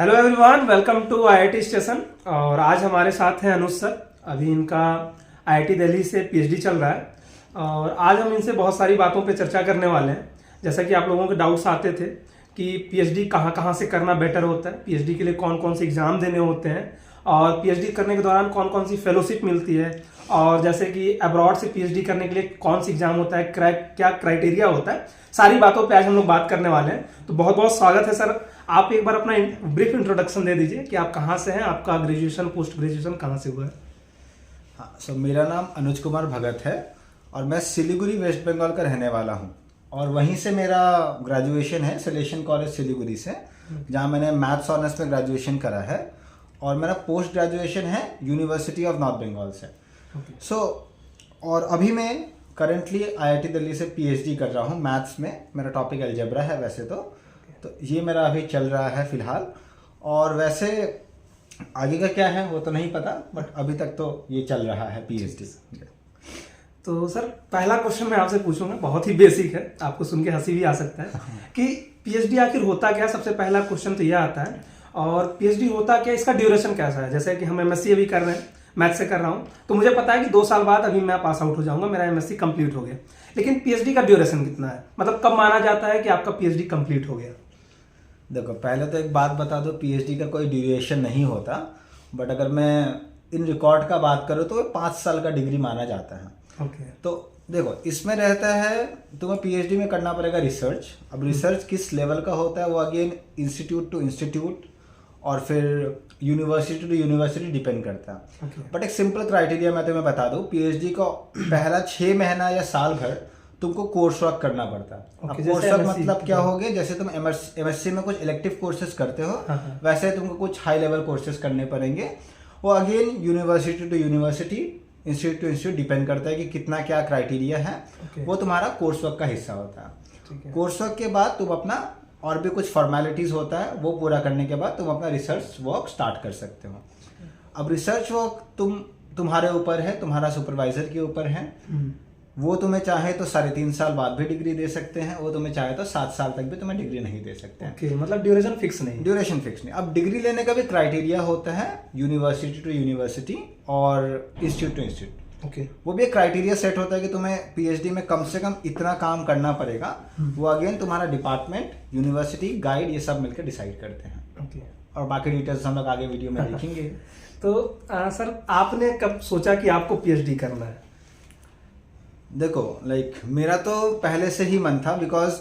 Hello everyone, welcome to IIT station. और आज हमारे साथ हैं अनुज सर। अभी इनका आईआईटी दिल्ली से पीएचडी चल रहा है और आज हम इनसे बहुत सारी बातों पे चर्चा करने वाले हैं। जैसा कि आप लोगों के डाउट्स आते थे कि पीएचडी कहाँ कहाँ से करना बेटर होता है, पीएचडी के लिए कौन कौन से एग्जाम देने होते हैं और पीएचडी करने के दौरान कौन कौन सी फेलोशिप मिलती है, और जैसे कि अब्रॉड से पीएचडी करने के लिए कौन सी एग्जाम होता है, क्या क्राइटेरिया होता है, सारी बातों पे आज हम लोग बात करने वाले हैं। तो बहुत बहुत स्वागत है सर। आप एक बार अपना ब्रीफ इंट्रोडक्शन दे दीजिए कि आप कहाँ से हैं, आपका ग्रेजुएशन पोस्ट ग्रेजुएशन कहाँ से हुआ है। हाँ सर, मेरा नाम अनुज कुमार भगत है और मैं सिलीगुड़ी वेस्ट बंगाल का रहने वाला हूँ और वहीं से मेरा ग्रेजुएशन है सलेशन कॉलेज सिलीगुड़ी से, जहाँ मैंने मैथ्स ऑनर्स में ग्रेजुएशन करा है। और मेरा पोस्ट ग्रेजुएशन है यूनिवर्सिटी ऑफ नॉर्थ बंगाल से। और अभी मैं करंटली आईआईटी दिल्ली से पीएचडी कर रहा हूँ मैथ्स में। मेरा टॉपिक अलजेब्रा है वैसे तो ये मेरा अभी चल रहा है फिलहाल। और वैसे आगे का क्या है वो तो नहीं पता, बट अभी तक तो ये चल रहा है पीएचडी। तो सर पहला क्वेश्चन मैं आपसे पूछूंगा, बहुत ही बेसिक है, आपको सुन के हंसी भी आ सकता है कि पीएचडी आखिर होता क्या। सबसे पहला क्वेश्चन तो यह आता है। और पीएचडी होता क्या, इसका ड्यूरेशन कैसा है। जैसे कि हम एमएससी अभी कर रहे हैं, मैथ से कर रहा हूँ, तो मुझे पता है कि 2 साल बाद अभी मैं पास आउट हो जाऊंगा, मेरा एमएससी कंप्लीट हो गया। लेकिन पीएचडी का ड्यूरेशन कितना है, मतलब कब माना जाता है कि आपका पीएचडी कंप्लीट हो गया। देखो, पहले तो एक बात बता दो, पीएचडी का कोई ड्यूरेशन नहीं होता, बट अगर मैं इन रिकॉर्ड का बात करूँ तो 5 साल का डिग्री माना जाता है। तो देखो, इसमें रहता है तुम्हें पीएचडी में करना पड़ेगा रिसर्च। अब रिसर्च किस लेवल का होता है वो अगेन इंस्टीट्यूट टू इंस्टीट्यूट और फिर यूनिवर्सिटी टू यूनिवर्सिटी डिपेंड करता है। बट एक सिंपल क्राइटेरिया मैं तुम्हें बता दूं, पीएचडी का पहला 6 महीना या साल भर तुमको कोर्स वर्क करना पड़ता है। अब कोर्स वर्क मतलब क्या हो गया, जैसे तुम एमएससी में कुछ इलेक्टिव कोर्सेज करते हो, वैसे तुमको कुछ हाई लेवल कोर्सेज करने पड़ेंगे। वो again university to university, institute to institute depend करता है कि कितना क्या क्राइटेरिया है। वो तुम्हारा कोर्स वर्क का हिस्सा होता है। कोर्स वर्क के बाद तुम अपना और भी कुछ फॉर्मेलिटीज होता है, वो पूरा करने के बाद तुम अपना रिसर्च वर्क स्टार्ट कर सकते हो। अब रिसर्च वर्क तुम्हारे ऊपर है, तुम्हारा सुपरवाइजर के ऊपर है। वो तुम्हें चाहे तो 3.5 साल बाद भी डिग्री दे सकते हैं, वो तुम्हें चाहे तो 7 साल तक भी तुम्हें डिग्री नहीं दे सकते हैं। मतलब ड्यूरेशन फिक्स नहीं। ड्यूरेशन फिक्स नहीं। अब डिग्री लेने का भी क्राइटेरिया होता है यूनिवर्सिटी टू यूनिवर्सिटी और इंस्टीट्यूट टू इंस्टीट्यूट। वो भी एक क्राइटेरिया सेट होता है कि तुम्हें पीएचडी में कम से कम इतना काम करना पड़ेगा। वो अगेन तुम्हारा डिपार्टमेंट, यूनिवर्सिटी, गाइड, ये सब मिलकर डिसाइड करते हैं। और बाकी डिटेल्स हम लोग आगे वीडियो में देखेंगे। तो सर आपने कब सोचा कि आपको पीएचडी करना है। देखो, मेरा तो पहले से ही मन था, बिकॉज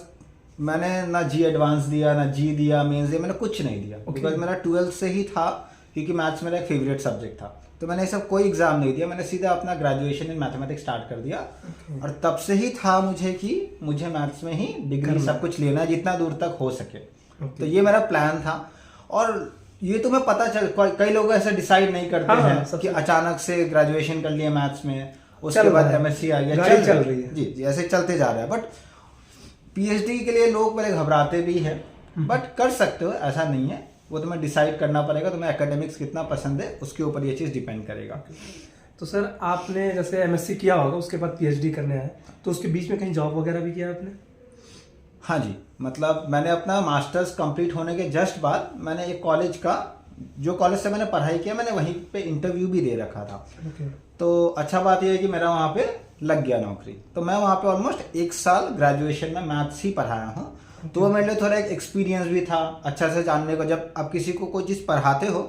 मैंने ना जी एडवांस दिया, ना जी दिया, मेंस दिया, मैंने कुछ नहीं दिया। बिकॉज मेरा 12th से ही था, क्योंकि मैथ्स मेरा एक फेवरेट सब्जेक्ट था। तो मैंने सब कोई एग्जाम नहीं दिया, मैंने सीधा अपना ग्रेजुएशन इन मैथमेटिक्स स्टार्ट कर दिया। और तब से ही था मुझे कि मुझे मैथ्स में ही डिग्री सब कुछ लेना है, जितना दूर तक हो सके। तो ये मेरा प्लान था। और ये तुम्हें पता चल, कई लोग ऐसे डिसाइड नहीं करते हैं कि अचानक से ग्रेजुएशन कर लिया मैथ्स में, उसके बाद एमएससी आ गया, चल रही है। जी, ऐसे चलते जा रहा है। बट पीएचडी के लिए लोग पहले घबराते भी हैं, बट कर सकते हो, ऐसा नहीं है। वो तुम्हें डिसाइड करना पड़ेगा, तुम्हें एकेडमिक्स कितना पसंद है, उसके ऊपर ये चीज़ डिपेंड करेगा। तो सर आपने जैसे एमएससी किया होगा, उसके बाद पीएचडी करने आए, तो उसके बीच में कहीं जॉब वगैरह भी किया आपने। हाँ जी, मतलब मैंने अपना मास्टर्स कंप्लीट होने के जस्ट बाद मैंने एक कॉलेज का, जो कॉलेज से मैंने पढ़ाई किया, मैंने वहीं पे इंटरव्यू भी दे रखा था। तो अच्छा बात यह है कि मेरा वहाँ पे लग गया नौकरी। तो मैं वहाँ पे ऑलमोस्ट 1 साल ग्रेजुएशन में मैथ्स ही पढ़ाया हूँ। तो वो मेरे लिए थोड़ा एक एक्सपीरियंस भी था, अच्छा से जानने को। जब आप किसी को कोई चीज़ पढ़ाते हो,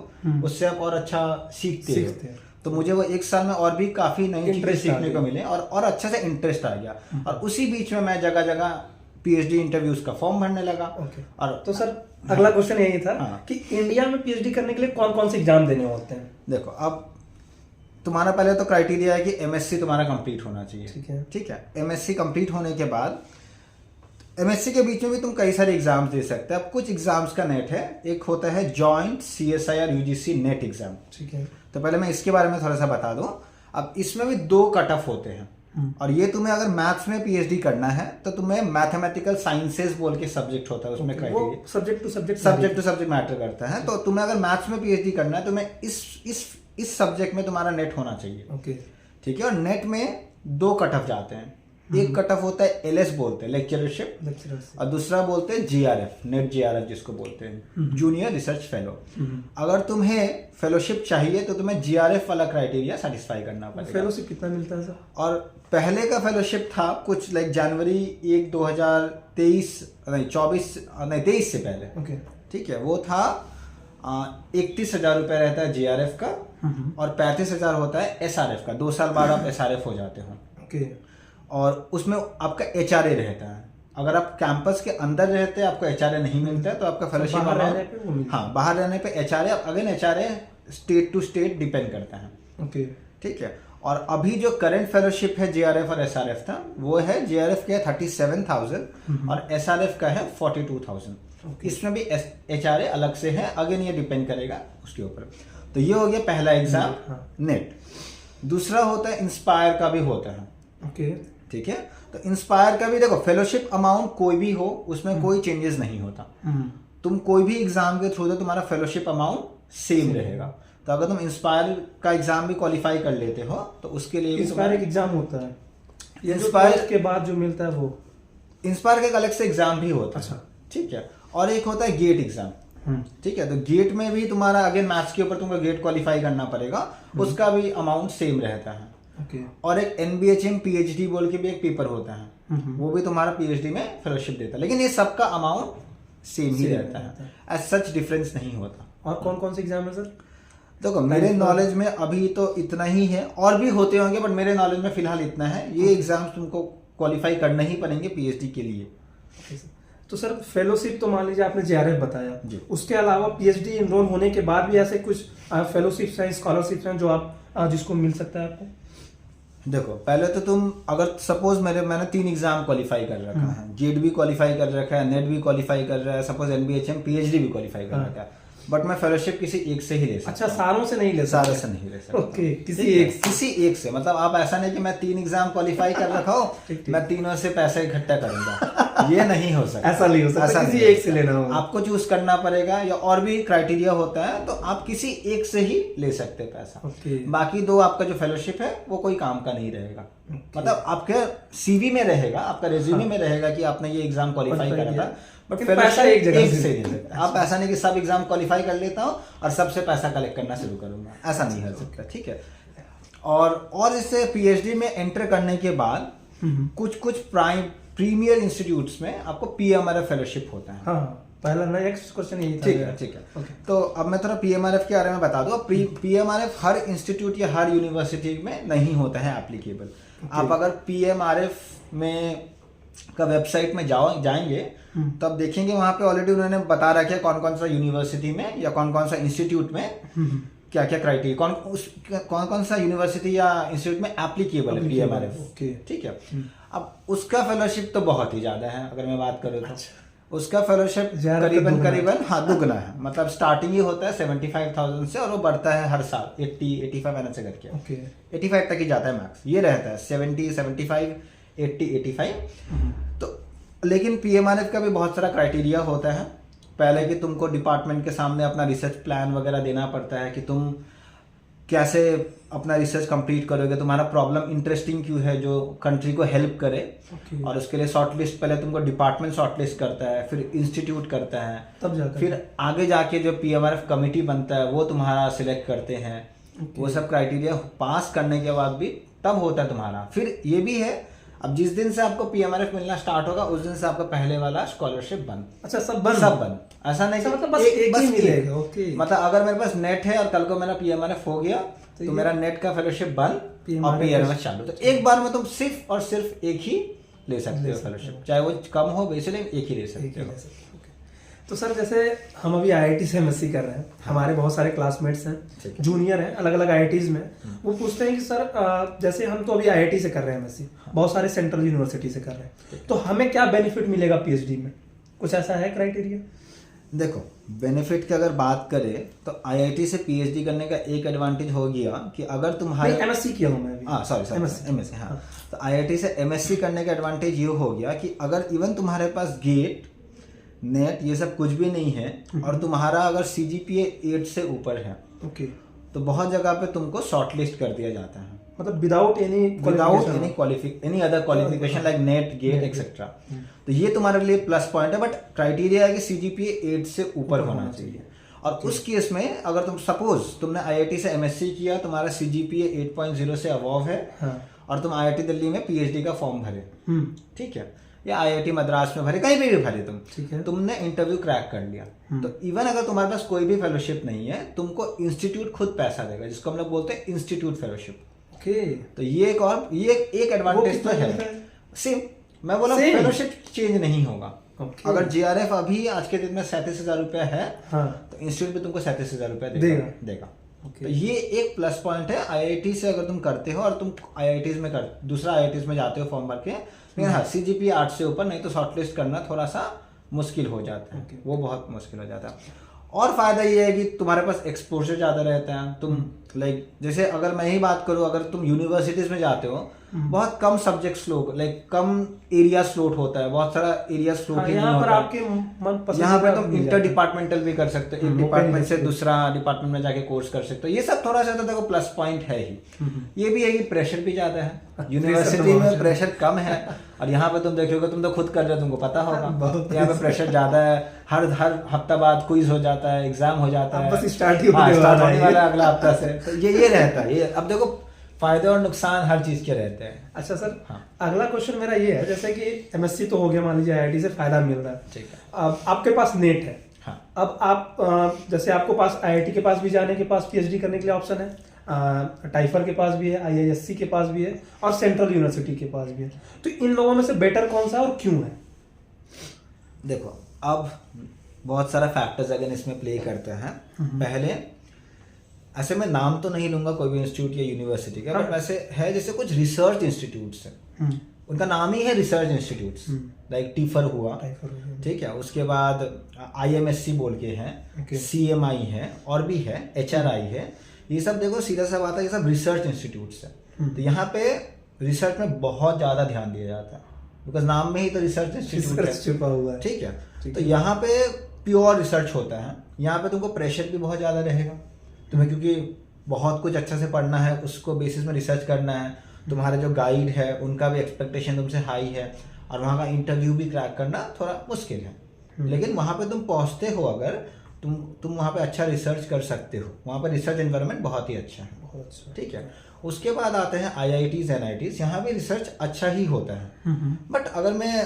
उससे आप और अच्छा सीखते हो। तो मुझे वो 1 साल में और भी काफ़ी नई चीज़ें सीखने को मिले और अच्छे से इंटरेस्ट आ गया। और उसी बीच में मैं जगह जगह पीएचडी इंटरव्यूज का फॉर्म भरने लगा। और तो सर अगला क्वेश्चन यही था कि इंडिया में पीएचडी करने के लिए कौन कौन से एग्जाम देने होते हैं। देखो, अब तुम्हारा पहले तो क्राइटेरिया है कि एमएससी तुम्हारा कंप्लीट होना चाहिए। ठीक है। एमएससी कंप्लीट होने के बाद एमएससी के बीच में भी तुम कई सारे एग्जाम्स दे सकते हो। अब कुछ एग्जाम्स का नेट है, एक होता है joint CSIR UGC net exam. ठीक है। तो पहले मैं इसके बारे में थोड़ा सा बता दूं। अब इसमें भी 2 कट ऑफ होते हैं, और ये तुम्हें अगर मैथ्स में पीएचडी करना है तो तुम्हें मैथमेटिकल साइंसेज बोल के सब्जेक्ट होता है, उसमें criteria subject to subject matter करता है। तो तुम्हें अगर मैथ्स में पीएचडी करना है, तुम्हें इस सब्जेक्ट में तुम्हारा नेट होना चाहिए। ठीक है। और नेट में 2 कट ऑफ जाते हैं। एक कट ऑफ होता है LS बोलते हैं, लेक्चरशिप, और दूसरा बोलते हैं GRF, नेट GRF जिसको बोलते हैं, जूनियर रिसर्च फेलो। अगर तुम्हें फेलोशिप चाहिए तो तुम्हें GRF वाला क्राइटेरिया सेटिस्फाई करना पड़ेगा। फेलोशिप कितना मिलता है सर? और पहले का फेलोशिप था कुछ लाइक जनवरी 1 2023 से पहले, ठीक है, वो था 31,000 रुपये रहता है GRF का, और 35,000 होता है SRF का। 2 साल बाद आप SRF हो जाते हो, और उसमें आपका HRA रहता है। अगर आप कैंपस के अंदर रहते हैं आपको HRA नहीं मिलता है, तो आपका फेलोशिप बाहर रहने पे वो मिलता है। हाँ, बाहर रहने पे HRA, again HRA state to state depend करता है, ठीक है। और अभी जो करंट फेलोशिप है GRF और SRF था, वो है GRF का 37,000 और SRF का है 42,000। इसमें भी HRA अलग से है, अगेन ये डिपेंड करेगा उसके ऊपर। तो ये हो गया पहला एग्जाम, नेट। दूसरा होता है इंस्पायर का भी होता है, ठीक है। तो इंस्पायर का भी देखो, फेलोशिप अमाउंट कोई भी हो उसमें कोई चेंजेस नहीं होता। तुम कोई भी एग्जाम के थ्रू दो, तुम्हारा फेलोशिप अमाउंट सेम रहेगा। तो अगर तुम इंस्पायर का एग्जाम भी क्वालिफाई कर लेते हो तो उसके लिए इंस्पायर एक एग्जाम होता है, इंस्पायर के बाद जो मिलता है वो इंस्पायर का एक अलग से एग्जाम भी होता है, ठीक है। और एक होता है गेट एग्जाम, ठीक है। तो गेट में भी तुम्हारा अगेन मैथ्स के ऊपर तुमको गेट क्वालिफाई करना पड़ेगा, उसका भी अमाउंट सेम रहता है। और एक NBHM PhD बोल के भी एक पेपर होता है, वो भी तुम्हारा PhD में फेलोशिप देता है, लेकिन ये सबका अमाउंट सेम ही रहता है, एज सच डिफरेंस नहीं होता। और कौन कौन से एग्जाम है सर? देखो मेरे नॉलेज में अभी तो इतना ही है, और भी होते होंगे, बट मेरे नॉलेज में फिलहाल इतना है। ये एग्जाम तुमको क्वालिफाई करना ही पड़ेंगे PhD के लिए। तो सर फेलोशिप तो मान लीजिए आपने GRF बताया, उसके अलावा PhD इनरोल होने के बाद भी ऐसे कुछ फेलोशिप्स हैं, स्कॉलरशिप्स हैं जो आप जिसको मिल सकता है आपको? देखो पहले तो तुम अगर सपोज मैंने 3 एग्जाम क्वालिफाई कर रखा है, GED भी क्वालिफाई कर रखा है, नेट भी क्वालिफाई कर रहा है, सपोज NBHM PhD भी क्वालिफाई कर रखा है, बट मैं फेलोशिप किसी एक से ही ले सकता। अच्छा, सारों से नहीं ले सकता? सारे से नहीं ले सकता। ओके, किसी एक से मतलब आप ऐसा नहीं कि मैं 3 एग्जाम क्वालिफाई कर रखा हूँ मैं तीनों से पैसा इकट्ठा करूंगा, ये नहीं हो सकता। ऐसा नहीं हो सकता, किसी एक से लेना होगा। आपको चूज करना पड़ेगा, या और भी क्राइटेरिया होता है, तो आप किसी एक से ही ले सकते हैं पैसा। बाकी 2 आपका जो फेलोशिप है वो कोई काम का नहीं रहेगा, मतलब आपके CV में रहेगा, आपका रेज्यूमे में रहेगा कि आपने ये एग्जाम क्वालिफाई करा था, बट पैसा एक जगह से नहीं सकता। आप ऐसा नहीं कि सब एग्जाम क्वालिफाई कर लेता हूँ और सबसे पैसा कलेक्ट करना शुरू करूंगा, ऐसा नहीं हो सकता, ठीक है। और इससे PhD में एंटर करने के बाद कुछ प्रीमियर इंस्टीट्यूट्स में आपको PMRF फेलोशिप होता है। पहला नेक्स्ट क्वेश्चन यही था। ठीक है। तो अब मैं थोड़ा PMRF के बारे में बता दूं। PMRF हर इंस्टीट्यूट या हर यूनिवर्सिटी में नहीं होता है एप्लीकेबल। आप अगर PMRF में का वेबसाइट में जाएंगे तब देखेंगे वहां पे ऑलरेडी उन्होंने बता रखा है कौन कौन सा यूनिवर्सिटी में या कौन कौन सा इंस्टीट्यूट में क्या क्या क्राइटेरिया, कौन कौन सा यूनिवर्सिटी या इंस्टीट्यूट में एप्लीकेबल है PMRF, ठीक है। अब उसका फेलोशिप तो बहुत ही ज्यादा है, अगर मैं बात करूँ तो उसका फेलोशिप करीबन दुगना है। मतलब स्टार्टिंग ही होता है 75,000 से और वो बढ़ता है हर साल 80-85 ऐसे करके 85 तक ही जाता है मैक्स, ये रहता है 70, 75, 80, 85। तो लेकिन PMRF का भी बहुत सारा क्राइटेरिया होता है। पहले कि तुमको डिपार्टमेंट के सामने अपना रिसर्च प्लान वगैरह देना पड़ता है कि तुम कैसे अपना रिसर्च कंप्लीट करोगे, तुम्हारा प्रॉब्लम इंटरेस्टिंग क्यों है जो कंट्री को हेल्प करे। और उसके लिए शॉर्टलिस्ट पहले तुमको डिपार्टमेंट शॉर्टलिस्ट करता है, फिर इंस्टीट्यूट करता है, तब जाकर फिर आगे जाके जो PMRF कमेटी बनता है वो तुम्हारा सिलेक्ट करते हैं। वो सब क्राइटेरिया पास करने के बाद भी तब होता है तुम्हारा। फिर ये भी है, अब जिस दिन से आपको PMRF मिलना स्टार्ट होगा उस दिन से आपका पहले वाला स्कॉलरशिप बंद। अच्छा, सब बंद। ऐसा नहीं मतलब बस एक ही मिलेगा। मतलब अगर मेरे पास नेट है और कल को मेरा PMRF हो गया तो मेरा नेट का फेलोशिप बंद और PMRF चालू। तो एक बार में तुम सिर्फ और सिर्फ एक ही ले सकते हो फेलोशिप, चाहे वो कम हो बेसिकली एक ही ले सकते हो। तो सर जैसे हम अभी IIT से MSc कर रहे हैं, हमारे बहुत सारे क्लासमेट्स हैं, जूनियर हैं अलग अलग IITs में, वो पूछते हैं कि सर जैसे हम तो अभी IIT से कर रहे हैं MSc, बहुत सारे सेंट्रल यूनिवर्सिटी से कर रहे हैं, तो हमें क्या बेनिफिट मिलेगा PhD में? कुछ ऐसा है क्राइटेरिया? देखो बेनिफिट की अगर बात करें तो IIT से PhD करने का एक एडवांटेज हो गया कि अगर तुम्हारे MSc किया हूँ मैं अभी। सॉरी MSc, हाँ। तो IIT से MSc करने का एडवांटेज ये हो गया कि अगर इवन तुम्हारे पास गेट नेट ये सब कुछ भी नहीं है और तुम्हारा अगर CGPA 8 से ऊपर है, तो बहुत जगह पे तुमको शॉर्टलिस्ट कर दिया जाता है, मतलब without any other qualification like NET GATE etcetera. तो ये तुम्हारे लिए प्लस पॉइंट है, बट क्राइटेरिया है कि सीजीपीए 8 से ऊपर होना चाहिए। और उस केस में अगर तुम सपोज तुमने आईआईटी से एमएससी किया, तुम्हारा सीजीपीए 8.0 से अबव है, और तुम आईआईटी दिल्ली में पीएचडी का फॉर्म भरे, ठीक है, या आईआईटी मद्रास में भरे, कहीं पे भी भरे तुमने इंटरव्यू क्रैक कर लिया, तो इवन अगर तुम्हारे पास कोई भी फेलोशिप नहीं है, तुमको इंस्टीट्यूट खुद पैसा देगा, जिसको हम लोग बोलते हैं इंस्टीट्यूट फेलोशिप। तो ये एक एडवांटेज तो है। सेम मैं बोला फेलोशिप चेंज नहीं होगा। अगर जेआरएफ अभी आज के दिन में 37,000 रुपया है, तो इंस्टीट्यूट भी तुमको 37,000 रुपया देगा। तो ये एक प्लस पॉइंट है आईआईटी से अगर तुम करते हो, और तुम आईआईटीज में दूसरा आईआईटीज में जाते हो फॉर्म भर के, लेकिन हाँ सीजीपीए 8 से ऊपर, नहीं तो शॉर्टलिस्ट करना थोड़ा सा मुश्किल हो जाता है, वो बहुत मुश्किल हो जाता है। और फायदा ये है कि तुम्हारे पास एक्सपोजर ज्यादा रहता है। तुम लाइक जैसे अगर मैं ही बात करूं, अगर तुम यूनिवर्सिटीज में जाते हो, बहुत कम सब्जेक्ट स्लोट, लाइक कम एरिया स्लोट होता है, बहुत सारा एरिया स्लोट नहीं होता है। यहाँ पे तुम इंटर डिपार्टमेंटल भी कर सकते हो, एक डिपार्टमेंट से दूसरा डिपार्टमेंट में जाके कोर्स कर सकते हो। ये सब थोड़ा सा तो देखो प्लस पॉइंट है ही। ये भी है कि प्रेशर भी ज्यादा है, यूनिवर्सिटी में प्रेशर कम है, और यहाँ पे तुम देखोगे, तुम तो खुद कर रहे हो, तुमको पता होगा, यहाँ पे प्रेशर ज्यादा है, हर हफ्ता बाद क्विज हो जाता है, एग्जाम हो जाता है, बस स्टार्ट होने वाला अगला हफ्ता से। तो ये रहता है। ये अब देखो फायदे और नुकसान हर चीज के रहते हैं। अच्छा सर, अगला क्वेश्चन मेरा ये है, जैसे कि एमएससी तो हो गया, मान लीजिए आईआईटी से फायदा मिल रहा है, ठीक है, अब आपके पास नेट है, अब आप जैसे आपको पास आईआईटी के पास भी जाने के पास पीएचडी करने के लिए ऑप्शन है, टाइफर के पास भी है, आईआईएससी के पास भी है, और सेंट्रल यूनिवर्सिटी के पास भी है, तो इन लोगों में से बेटर कौन सा और क्यों है? देखो अब बहुत सारा फैक्टर्स अगर इसमें प्ले करते हैं। पहले ऐसे मैं नाम तो नहीं लूंगा कोई भी इंस्टीट्यूट या यूनिवर्सिटी का, बट वैसे है जैसे कुछ रिसर्च इंस्टीट्यूट्स है, उनका नाम ही है रिसर्च इंस्टीट्यूट्स, लाइक टीफर हुआ, ठीक है, उसके बाद आईएमएससी बोल के हैं, सीएमआई है, और भी है, एचआरआई है। ये सब देखो सीधा सा बात है, ये सब रिसर्च इंस्टीट्यूट्स है। तो यहाँ पे रिसर्च में बहुत ज्यादा ध्यान दिया जाता है, बिकॉज नाम में ही तो रिसर्च इंस्टीट्यूट छुपा हुआ है, ठीक है। तो यहाँ पे प्योर रिसर्च होता है। यहाँ पे तुमको प्रेशर भी बहुत ज्यादा रहेगा तुम्हें, क्योंकि बहुत कुछ अच्छा से पढ़ना है, उसको बेसिस में रिसर्च करना है। तुम्हारे जो गाइड है उनका भी एक्सपेक्टेशन तुमसे हाई है, और वहाँ का इंटरव्यू भी क्रैक करना थोड़ा मुश्किल है। लेकिन वहाँ पे तुम पहुँचते हो, अगर तुम वहाँ पे अच्छा रिसर्च कर सकते हो, वहाँ पे रिसर्च एनवायरनमेंट बहुत ही अच्छा है, ठीक है। उसके बाद आते हैं आईआईटीज एनआईटीज, यहाँ भी रिसर्च अच्छा ही होता है, बट अगर मैं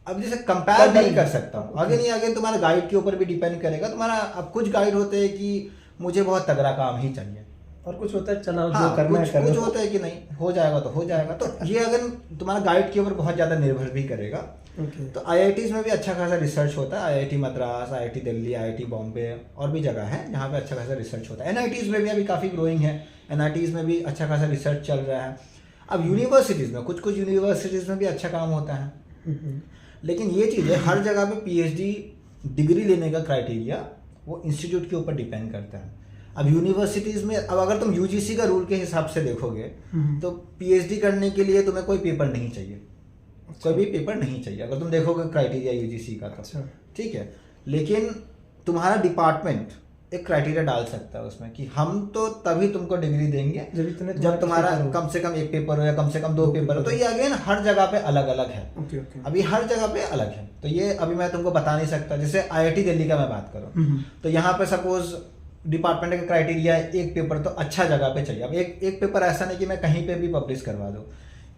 अब जैसे कंपेयर नहीं कर सकता हूँ, अगेन तुम्हारा गाइड के ऊपर भी डिपेंड करेगा। तुम्हारा अब कुछ गाइड होते हैं कि मुझे बहुत तगड़ा काम ही चाहिए, और कुछ होता है चलो जो करना है कुछ होता है कि नहीं हो जाएगा तो हो जाएगा। तो ये अगर तुम्हारा गाइड के ऊपर बहुत ज्यादा निर्भर भी करेगा। तो आईआईटीज में भी अच्छा खासा रिसर्च होता है, IIT Madras, IIT Delhi, IIT Bombay, और भी जगह है जहाँ पे अच्छा खासा रिसर्च होता है। एनआईटीज में भी अभी काफी ग्रोइंग है, एनआईटीज में भी अच्छा खासा रिसर्च चल रहा है। अब यूनिवर्सिटीज में कुछ यूनिवर्सिटीज में भी अच्छा काम होता है, लेकिन ये चीज है हर जगह पे पीएचडी डिग्री लेने का क्राइटेरिया वो इंस्टीट्यूट के ऊपर डिपेंड करता है। अब यूनिवर्सिटीज में, अब अगर तुम यूजीसी का रूल के हिसाब से देखोगे, तो पीएचडी करने के लिए तुम्हें कोई पेपर नहीं चाहिए, कोई भी पेपर नहीं चाहिए अगर तुम देखोगे क्राइटेरिया यूजीसी का, तो ठीक है। लेकिन तुम्हारा डिपार्टमेंट एक क्राइटेरिया डाल सकता है उसमें कि हम तो तभी तुमको डिग्री देंगे जब तुम्हारा कम से कम एक पेपर हो या कम से कम 2 पेपर हो। तो ये अगेन हर जगह पे अलग अलग है, अभी हर जगह पे अलग है। तो ये अभी मैं तुमको बता नहीं सकता। जैसे आईआईटी दिल्ली का मैं बात करूँ, तो यहाँ पे सपोज डिपार्टमेंट का क्राइटेरिया है एक पेपर तो अच्छा जगह पे चाहिए। अब एक पेपर ऐसा नहीं कि मैं कहीं पे भी पब्लिश करवा दूँ,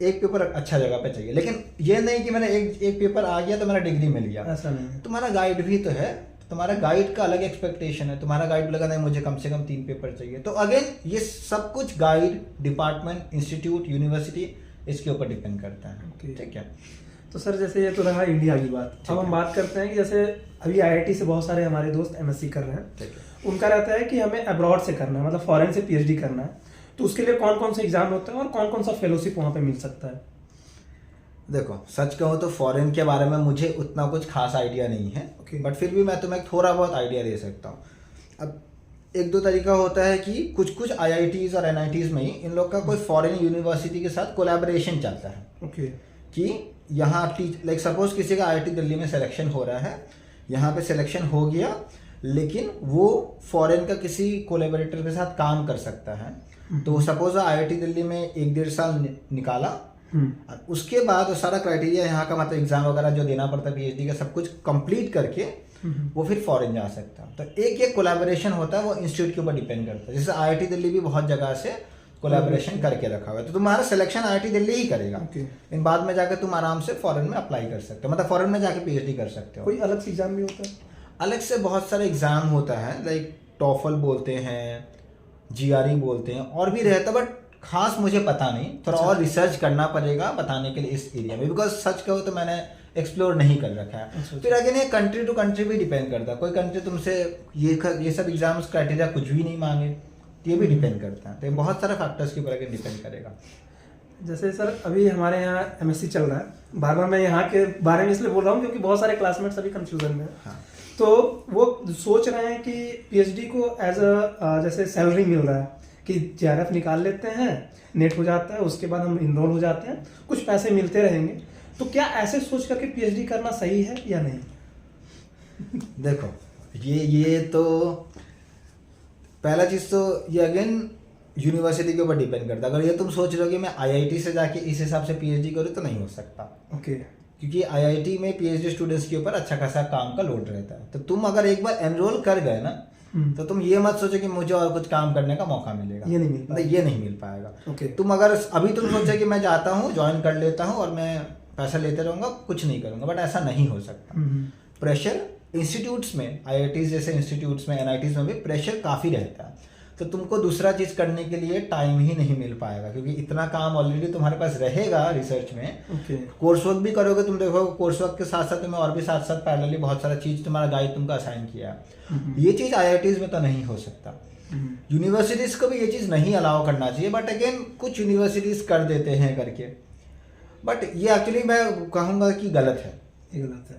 एक पेपर अच्छा जगह पे चाहिए। लेकिन ये नहीं कि मैंने एक पेपर आ गया तो मेरा डिग्री मिल गया, ऐसा नहीं। तुम्हारा गाइड भी तो है, तुम्हारा गाइड का अलग एक्सपेक्टेशन है। तुम्हारा गाइड बोलेगा नहीं मुझे कम से कम 3 पेपर चाहिए। तो अगेन ये सब कुछ गाइड, डिपार्टमेंट, इंस्टीट्यूट, यूनिवर्सिटी, इसके ऊपर डिपेंड करता है, ठीक है। तो सर जैसे ये तो रहा इंडिया की बात, अब हम बात करते हैं कि जैसे अभी आईआईटी से बहुत सारे हमारे दोस्त एमएससी कर रहे हैं, उनका रहता है कि हमें अब्रॉड से करना है, मतलब फॉरेन से पीएचडी करना है, तो उसके लिए कौन कौन से एग्जाम होते हैं और कौन कौन सा फेलोशिप वहाँ पे मिल सकता है? देखो सच कहूँ तो फॉरेन के बारे में मुझे उतना कुछ खास आइडिया नहीं है, बट फिर भी मैं तुम्हें थोड़ा बहुत आइडिया दे सकता हूँ। अब 1-2 तरीका होता है कि कुछ आईआईटीज और एनआईटीज में ही इन लोग का कोई फॉरेन यूनिवर्सिटी के साथ कोलैबोरेशन चलता है, कि यहाँ लाइक सपोज किसी का आईआईटी दिल्ली में सिलेक्शन हो रहा है, यहाँ पे सिलेक्शन हो गया, लेकिन वो फॉरेन का किसी कोलैबोरेटर के साथ काम कर सकता है। तो सपोज IIT दिल्ली में 1-1.5 साल निकाला, और उसके बाद वो सारा क्राइटेरिया यहाँ का मतलब एग्जाम वगैरह जो देना पड़ता है PhD का सब कुछ कंप्लीट करके वो फिर फॉरेन जा सकता है। तो एक कोलैबोरेशन होता है, वो इंस्टीट्यूट के ऊपर डिपेंड करता है। जैसे IIT दिल्ली भी बहुत जगह से कोलैबोरेशन करके रखा हुआ है, तो तुम्हारा सिलेक्शन IIT दिल्ली ही करेगा। इन बाद में जाकर तुम आराम से फॉरेन में अप्लाई कर सकते हो, मतलब फॉरेन में जाके PhD कर सकते हो। कोई अलग से एग्जाम भी होता है? अलग से बहुत सारे एग्जाम होता है, लाइक टॉफल बोलते हैं, GRE बोलते हैं, और भी रहता, बट खास मुझे पता नहीं, थोड़ा और रिसर्च करना पड़ेगा बताने के लिए इस एरिया में, बिकॉज सच कहो तो मैंने एक्सप्लोर नहीं कर रखा है। फिर अगेन ये कंट्री टू कंट्री भी डिपेंड करता है। कोई कंट्री तुमसे ये सब एग्जाम्स क्राइटेरिया कुछ भी नहीं मांगे, तो ये भी डिपेंड करता है। तो बहुत सारे फैक्टर्स के ऊपर अगेन डिपेंड करेगा। जैसे सर अभी हमारे यहाँ MSc चल रहा है, बार बार मैं यहाँ के बारे में इसलिए बोल रहा हूँ क्योंकि बहुत सारे क्लासमेट्स अभी कंफ्यूजन में हैं। हाँ। तो वो सोच रहे हैं कि PhD को एज अ जैसे सैलरी मिल रहा है कि JRF निकाल लेते हैं, नेट हो जाता है, उसके बाद हम इनरोल हो जाते हैं, कुछ पैसे मिलते रहेंगे। तो क्या ऐसे सोच करके PhD करना सही है या नहीं? देखो ये तो पहला चीज तो ये अगेन यूनिवर्सिटी के ऊपर डिपेंड करता है। अगर ये तुम सोच रहे हो कि मैं IIT से जाके इस हिसाब से PhD करूँ तो नहीं हो सकता। ओके। क्योंकि IIT में PhD स्टूडेंट्स के ऊपर अच्छा खासा काम का लोड रहता है। तो तुम अगर एक बार एनरोल कर गए ना, तो तुम ये मत सोचो कि मुझे और कुछ काम करने का मौका मिलेगा, ये नहीं मिल पाएगा। ओके। तुम अगर अभी तुम सोचो कि मैं जाता हूँ, ज्वाइन कर लेता हूँ और मैं पैसा लेते रहूंगा, कुछ नहीं करूंगा, बट ऐसा नहीं हो सकता। प्रेशर इंस्टीट्यूट्स में, IITs जैसे इंस्टीट्यूट्स में, NITs में भी प्रेशर काफ़ी रहता है। तो तुमको दूसरा चीज़ करने के लिए टाइम ही नहीं मिल पाएगा, क्योंकि इतना काम ऑलरेडी तुम्हारे पास रहेगा रिसर्च में। कोर्स वर्क भी करोगे, तुम देखो कोर्स वर्क के साथ साथ तुम्हें और भी साथ साथ पैरेलली बहुत सारा चीज़ तुम्हारा गाइड तुमको असाइन किया है। ये चीज़ IITs में तो नहीं हो सकता। यूनिवर्सिटीज को भी ये चीज़ नहीं अलाउ करना चाहिए, बट अगेन कुछ यूनिवर्सिटीज कर देते हैं करके, बट ये एक्चुअली मैं कहूँगा कि गलत है।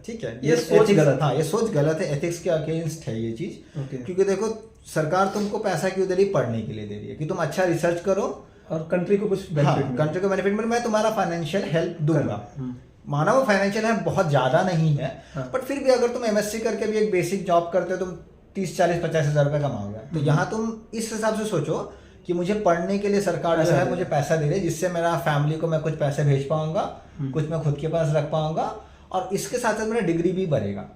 ठीक है, ये सोच गलत। हाँ, ये सोच गलत है, एथिक्स के अगेंस्ट है ये चीज। क्योंकि देखो सरकार तुमको पैसा क्यों दे रही, पढ़ने के लिए दे रही है कि तुम अच्छा रिसर्च करो और कंट्री को कुछ बेनिफिट, कंट्री को बेनिफिट मिले। मैं तुम्हारा फाइनेंशियल हेल्प दूंगा, माना वो फाइनेंशियल हेल्प बहुत ज्यादा नहीं है, बट फिर भी अगर तुम MSc करके भी एक बेसिक जॉब करते हो, तुम 30-40-50 हज़ार रुपये कमाओगे। तो यहाँ तुम इस हिसाब से सोचो कि मुझे पढ़ने के लिए सरकार जो है मुझे पैसा दे रही है, जिससे मेरा फैमिली को मैं कुछ पैसे भेज पाऊंगा, कुछ मैं खुद के पास रख पाऊंगा, और इसके साथ साथ मेरा डिग्री भी बढ़ेगा।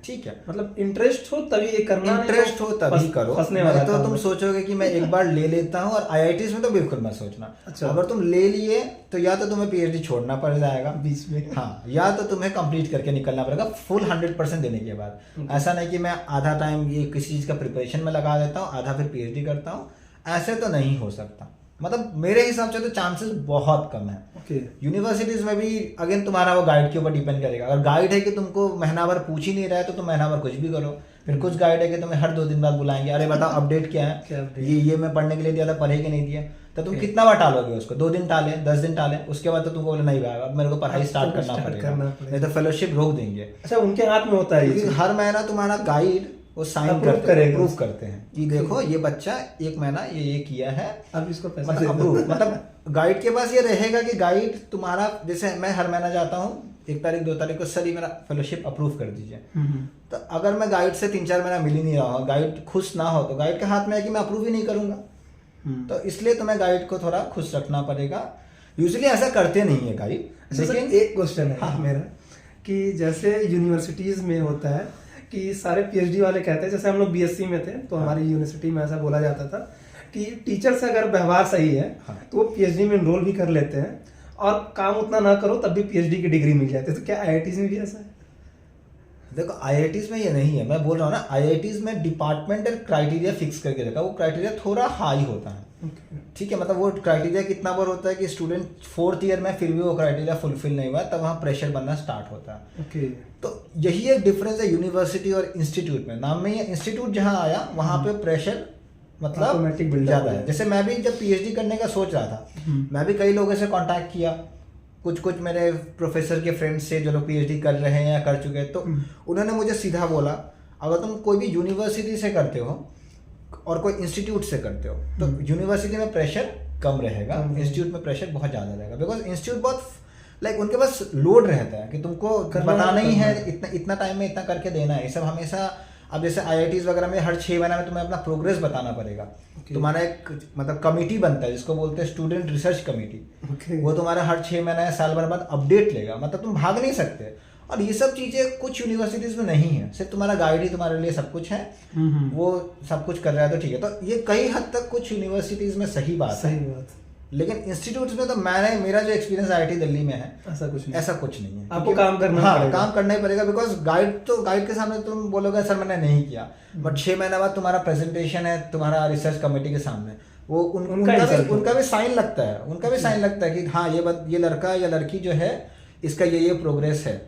ठीक है, मतलब इंटरेस्ट हो तभी ये करना, इंटरेस्ट हो तभी करो। नहीं तो तुम सोचोगे कि मैं एक बार ले लेता हूँ, और IITs में तो बिल्कुल मत सोचना। अच्छा। अगर तुम ले लिए तो या तो तुम्हें PhD छोड़ना पड़ जाएगा बीच में, हाँ, या तो तुम्हें कंप्लीट करके निकलना पड़ेगा फुल 100% देने के बाद। ऐसा नहीं कि मैं आधा टाइम ये किसी चीज का प्रिपरेशन में लगा देता हूँ, आधा फिर PhD करता हूँ, ऐसे तो नहीं हो सकता। मतलब मेरे हिसाब से तो चांसेस बहुत कम है। यूनिवर्सिटीज में भी अगेन तुम्हारा वो गाइड के ऊपर डिपेंड करेगा। अगर गाइड है कि तुमको महीना भर पूछ ही नहीं रहा है तो तुम महीना भर कुछ भी करो। फिर कुछ गाइड है कि तुम्हें हर 2 दिन बाद बुलाएंगे, अरे बताओ अपडेट क्या है, ये मैं पढ़ने के लिए दिया था, पढ़े कि नहीं दिया। तो तुम कितना बार टालोगे उसको, 2 दिन टाले, 10 दिन टाले, उसके बाद तो तुमको बोले नहीं भाई अब मेरे को पढ़ाई स्टार्ट करना पड़ेगा, नहीं तो फेलोशिप रोक देंगे। अच्छा, उनके हाथ में होता है, हर महीना तुम्हारा गाइड वो साइन अप्रूव करते हैं कि देखो ये बच्चा 1 महीना ये किया है, अब इसको पैसा मतलब अप्रूव। मतलब गाइड के पास ये रहेगा कि गाइड तुम्हारा, जैसे मैं हर महीना जाता हूँ 1 तारीख 2 तारीख को, सर ये मेरा फेलोशिप अप्रूव कर दीजिए। तो अगर मैं गाइड से 3-4 महीना मिल ही नहीं रहा हूँ, गाइड खुश ना हो, तो गाइड के हाथ में है कि मैं अप्रूव ही नहीं करूंगा। तो इसलिए तुम्हें गाइड को थोड़ा खुश रखना पड़ेगा। यूजुअली ऐसा करते नहीं है गाइड। लेकिन एक क्वेश्चन है मेरा कि जैसे यूनिवर्सिटीज में होता है कि सारे PhD वाले कहते हैं, जैसे हम लोग BSc में थे तो हमारी यूनिवर्सिटी में ऐसा बोला जाता था कि टीचर से अगर व्यवहार सही है तो वो PhD में एनरोल भी कर लेते हैं, और काम उतना ना करो तब भी PhD की डिग्री मिल जाती है। तो क्या IITs में भी ऐसा है? देखो IITs में ये नहीं है, मैं बोल रहा हूँ ना, IITs में डिपार्टमेंटल क्राइटेरिया फिक्स करके रखा, वो क्राइटेरिया थोड़ा हाई होता है। ठीक है, मतलब वो क्राइटेरिया कितना बार होता है कि स्टूडेंट 4th ईयर में फिर भी वो क्राइटेरिया फुलफिल नहीं हुआ, तब वहाँ प्रेशर बनना स्टार्ट होता है। तो यही एक डिफरेंस है यूनिवर्सिटी और इंस्टीट्यूट में। नाम में ये इंस्टीट्यूट जहाँ आया वहाँ पे प्रेशर मतलब ज्यादा है। जैसे मैं भी जब PhD करने का सोच रहा था, मैं भी कई लोगों से कांटेक्ट किया, कुछ मेरे प्रोफेसर के फ्रेंड्स से जो लोग PhD कर रहे हैं या कर चुके हैं, तो उन्होंने मुझे सीधा बोला अगर तुम कोई भी यूनिवर्सिटी से करते हो और कोई इंस्टीट्यूट से करते हो तो यूनिवर्सिटी में प्रेशर कम रहेगा, इंस्टीट्यूट में प्रेशर बहुत ज़्यादा रहेगा। बिकॉज इंस्टीट्यूट बहुत लाइक उनके पास लोड रहता है कि तुमको बताना ही है, इतना टाइम में इतना करके देना है। ये सब हमेशा अब जैसे IITs वगैरह में हर 6 महीने में तुम्हें अपना प्रोग्रेस बताना पड़ेगा। तुम्हारा एक मतलब कमिटी बनता है जिसको बोलते हैं स्टूडेंट रिसर्च कमिटी। वो तुम्हारा हर 6 महीने या साल भर बाद अपडेट लेगा, मतलब तुम भाग नहीं सकते। और ये सब चीजें कुछ यूनिवर्सिटीज में नहीं है, सिर्फ तुम्हारा गाइड ही तुम्हारे लिए सब कुछ है, वो सब कुछ कर रहा है तो ठीक है। तो ये कई हद तक कुछ यूनिवर्सिटीज में सही बात है, लेकिन इंस्टीट्यूट्स में तो मेरा जो एक्सपीरियंस IIT दिल्ली में है ऐसा कुछ नहीं है। आपको काम करना पड़ेगा। काम करना ही पड़ेगा, बिकॉज गाइड के सामने तुम बोलोगे सर मैंने नहीं किया, बट 6 महीने बाद तुम्हारा प्रेजेंटेशन है तुम्हारा रिसर्च कमेटी के सामने, वो उनका भी साइन लगता है कि हाँ ये लड़का या लड़की जो है इसका ये प्रोग्रेस है।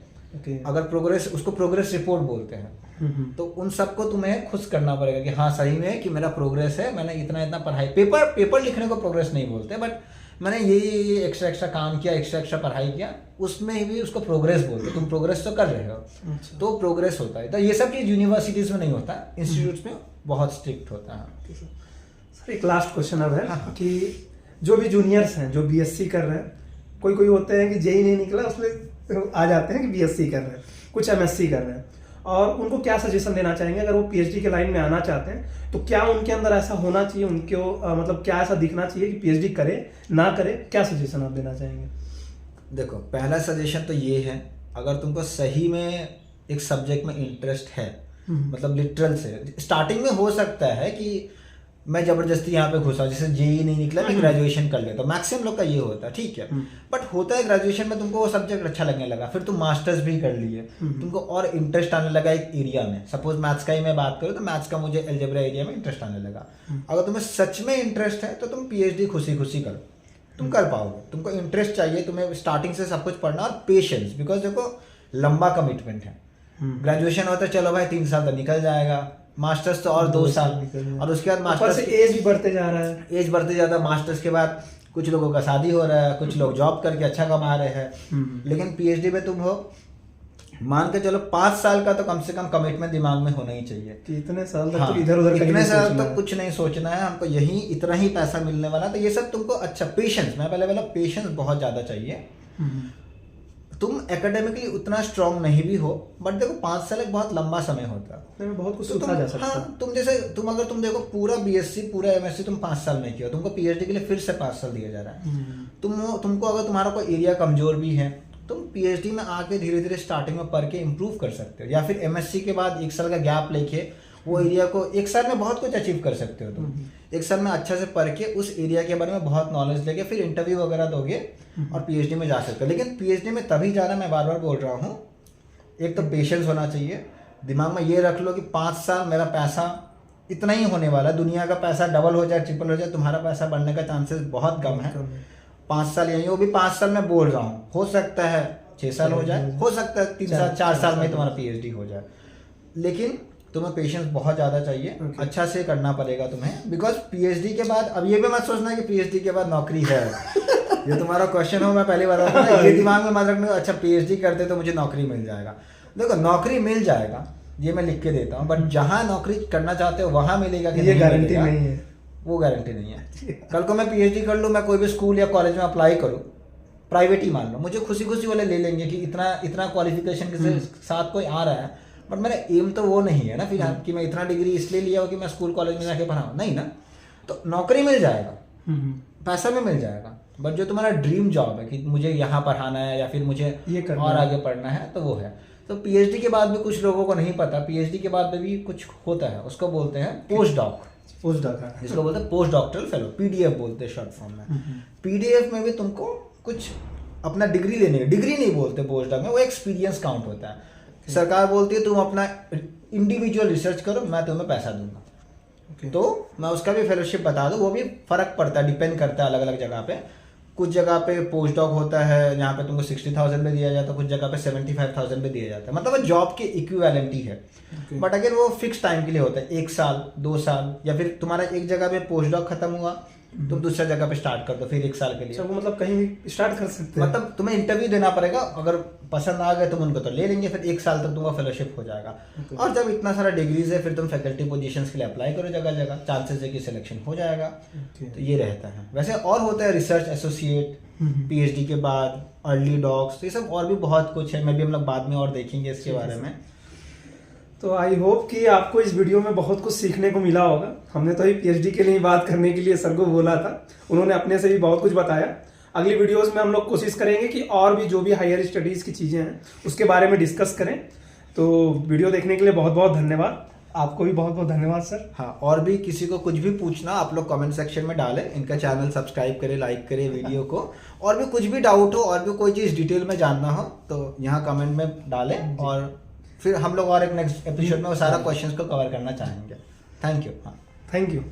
अगर प्रोग्रेस, उसको प्रोग्रेस रिपोर्ट बोलते हैं। तो उन सबको तुम्हें खुश करना पड़ेगा कि हाँ सही में कि मेरा प्रोग्रेस है, मैंने इतना पढ़ाई, पेपर लिखने को प्रोग्रेस नहीं बोलते, बट मैंने ये एक्स्ट्रा काम किया, एक्स्ट्रा पढ़ाई किया, उसमें भी उसको प्रोग्रेस बोलते। तुम प्रोग्रेस तो कर रहे हो, तो प्रोग्रेस होता है। तो ये सब चीज यूनिवर्सिटीज में नहीं होता, इंस्टीट्यूट्स में बहुत स्ट्रिक्ट होता है। सर एक लास्ट क्वेश्चन अब है कि जो भी जूनियर्स हैं जो BSc कर रहे हैं, कोई होते हैं कि जेई नहीं निकला उसमें आ जाते हैं कि BSc कर रहे हैं, कुछ MSc कर रहे हैं, और उनको क्या सजेशन देना चाहेंगे अगर वो PhD के लाइन में आना चाहते हैं? तो क्या उनके अंदर ऐसा होना चाहिए, उनको मतलब क्या ऐसा दिखना चाहिए कि PhD करे ना करे, क्या सजेशन आप देना चाहेंगे? देखो पहला सजेशन तो ये है, अगर तुमको सही में एक सब्जेक्ट में इंटरेस्ट है, मतलब लिटरल से, स्टार्टिंग में हो सकता है कि मैं जबरदस्ती यहाँ पे घुसा, जैसे जेई नहीं निकला मैं ग्रेजुएशन कर लेता, मैक्सिमम लोग का ये होता है, ठीक है। बट होता है ग्रेजुएशन में तुमको वो सब्जेक्ट अच्छा लगने लगा, फिर तुम मास्टर्स भी कर लिए, तुमको और इंटरेस्ट आने लगा एक एरिया में, सपोज मैथ्स का ही मैं बात करूँ तो मैथ्स का मुझे अलजेब्रा एरिया में इंटरेस्ट आने लगा। अगर तुम्हें सच में इंटरेस्ट है तो तुम PhD खुशी करो, तुम कर पाओगे। तुमको इंटरेस्ट चाहिए, तुम्हें स्टार्टिंग से सब कुछ पढ़ना, और पेशेंस, बिकॉज देखो लंबा कमिटमेंट है। ग्रेजुएशन होता है चलो भाई 3 साल तो निकल जाएगा, मास्टर्स तो और 2 साल, और उसके बाद मास्टर्स एज भी बढ़ते जा रहा है, मास्टर्स के बाद कुछ लोगों का शादी हो रहा है, कुछ लोग जॉब करके अच्छा कमा रहे हैं। लेकिन PhD में तुम हो, मान के चलो 5 साल का तो कम से कम कमिटमेंट दिमाग में होना ही चाहिए कि इतने साल तक तो इधर-उधर इतने साल तक कुछ नहीं सोचना है, हमको यही इतना ही पैसा मिलने वाला। तो ये सब तुमको अच्छा पेशेंस, मैं पहले बोला पेशेंस बहुत ज्यादा चाहिए। तुम एकेडमिकली उतना स्ट्रांग नहीं भी हो, बट देखो 5 साल एक बहुत लंबा समय होता है, बहुत कुछ सीखा जा सकता है। हाँ, अगर तुम देखो पूरा BSc पूरा MSc तुम 5 साल में किया, तुमको PhD के लिए फिर से 5 साल दिया जा रहा है। तुमको अगर तुम्हारा कोई एरिया कमजोर भी है, तुम PhD में आके धीरे धीरे स्टार्टिंग में पढ़ के इम्प्रूव कर सकते हो, या फिर MSc के बाद 1 साल का गैप लेके वो एरिया को 1 साल में बहुत कुछ अचीव कर सकते हो। तुम 1 साल में अच्छा से पढ़ के उस एरिया के बारे में बहुत नॉलेज लेके फिर इंटरव्यू वगैरह दोगे और PhD में जा सकते हो। लेकिन PhD में तभी जाना, मैं बार बार बोल रहा हूँ, एक तो पेशेंस होना चाहिए, दिमाग में ये रख लो कि 5 साल मेरा पैसा इतना ही होने वाला है, दुनिया का पैसा डबल हो जाए ट्रिपल हो जाए, तुम्हारा पैसा बढ़ने का चांसेस बहुत कम है। 5 साल यही, वो भी 5 साल में बोल रहा हूँ, हो सकता है 6 साल हो जाए, हो सकता है 3 साल 4 साल में तुम्हारा PhD हो जाए, लेकिन तुम्हें पेशेंस बहुत ज़्यादा चाहिए। अच्छा से करना पड़ेगा तुम्हें, बिकॉज PhD के बाद अब ये भी मत सोचना कि PhD के बाद नौकरी है। ये तुम्हारा क्वेश्चन हो, मैं पहली बार ये दिमाग में मत रखना अच्छा PhD करते तो मुझे नौकरी मिल जाएगा। देखो नौकरी मिल जाएगा, ये मैं लिख के देता हूँ, बट जहाँ नौकरी करना चाहते हो वहाँ मिलेगा कि ये गारंटी नहीं है, वो गारंटी नहीं है। कल को मैं PhD कर लूँ, मैं कोई भी स्कूल या कॉलेज में अप्लाई करूँ, प्राइवेट ही मान लो, मुझे खुशी वाले ले लेंगे कि इतना क्वालिफिकेशन के साथ कोई आ रहा है, बट मेरा एम तो वो नहीं है ना फिर कि मैं इतना डिग्री इसलिए लिया हो कि मैं स्कूल कॉलेज में जाके पढ़ाऊँ, नहीं ना। तो नौकरी मिल जाएगा, पैसा भी मिल जाएगा, बट जो तुम्हारा ड्रीम जॉब है कि मुझे यहाँ पढ़ाना है या फिर मुझे ये और आगे पढ़ना है, तो वो है। तो PhD के बाद भी कुछ लोगों को नहीं पता, PhD के बाद में भी कुछ होता है, उसको बोलते हैं पोस्ट डॉक, जिसको बोलते हैं पोस्ट डॉक्टरल फेलो, PDF बोलते हैं शॉर्ट फॉर्म में। PDF में भी तुमको कुछ अपना डिग्री नहीं बोलते पोस्ट डॉक में, वो एक्सपीरियंस काउंट होता है। सरकार बोलती है तुम अपना इंडिविजुअल रिसर्च करो, मैं तुम्हें पैसा दूंगा। तो मैं उसका भी फेलोशिप बता दूं, वो भी फर्क पड़ता है, डिपेंड करता है अलग अलग जगह पे। कुछ जगह पे पोस्ट डॉक होता है जहाँ पे तुमको 60,000 पे दिया जाता है, कुछ जगह पे 75,000 पे दिया जाता है, मतलब वो जॉब के इक्विवेलेंट ही है। बट अगर वो फिक्स टाइम के लिए होता है, 1 साल 2 साल, या फिर तुम्हारा एक जगह पे पोस्ट डॉक खत्म हुआ, तुम दूसरा जगह पे स्टार्ट कर दो फिर 1 साल के लिए। वो मतलब कहीं भी स्टार्ट कर सकते हैं, मतलब तुम्हें इंटरव्यू देना पड़ेगा, अगर पसंद आ गए तुम उनको तो ले लेंगे, फिर 1 साल तक तुम्हारा फेलोशिप हो जाएगा। और जब इतना सारा डिग्रीज है, फिर तुम फैकल्टी पोजीशंस के लिए अप्लाई करो जगह जगह, चांसेस है कि सिलेक्शन हो जाएगा। तो ये रहता है। वैसे और होता है रिसर्च एसोसिएट PhD के बाद, अर्ली डॉक्स, तो ये सब और भी बहुत कुछ है, मैं भी हम लोग बाद में और देखेंगे इसके बारे में। तो आई होप कि आपको इस वीडियो में बहुत कुछ सीखने को मिला होगा। हमने तो ही पीएचडी के लिए बात करने के लिए सर को बोला था, उन्होंने अपने से भी बहुत कुछ बताया। अगली वीडियोस में हम लोग कोशिश करेंगे कि और भी जो भी हायर स्टडीज़ की चीज़ें हैं उसके बारे में डिस्कस करें। तो वीडियो देखने के लिए बहुत बहुत धन्यवाद। आपको भी बहुत बहुत धन्यवाद सर। हाँ, और भी किसी को कुछ भी पूछना आप लोग कमेंट सेक्शन में डालें, इनका चैनल सब्सक्राइब करें, लाइक करें वीडियो को। और भी कुछ भी डाउट हो और भी कोई चीज़ डिटेल में जानना हो तो यहाँ कमेंट में डालें, और फिर हम लोग और एक नेक्स्ट एपिसोड में वो सारा क्वेश्चंस को कवर करना चाहेंगे। Thank you. हाँ, थैंक यू।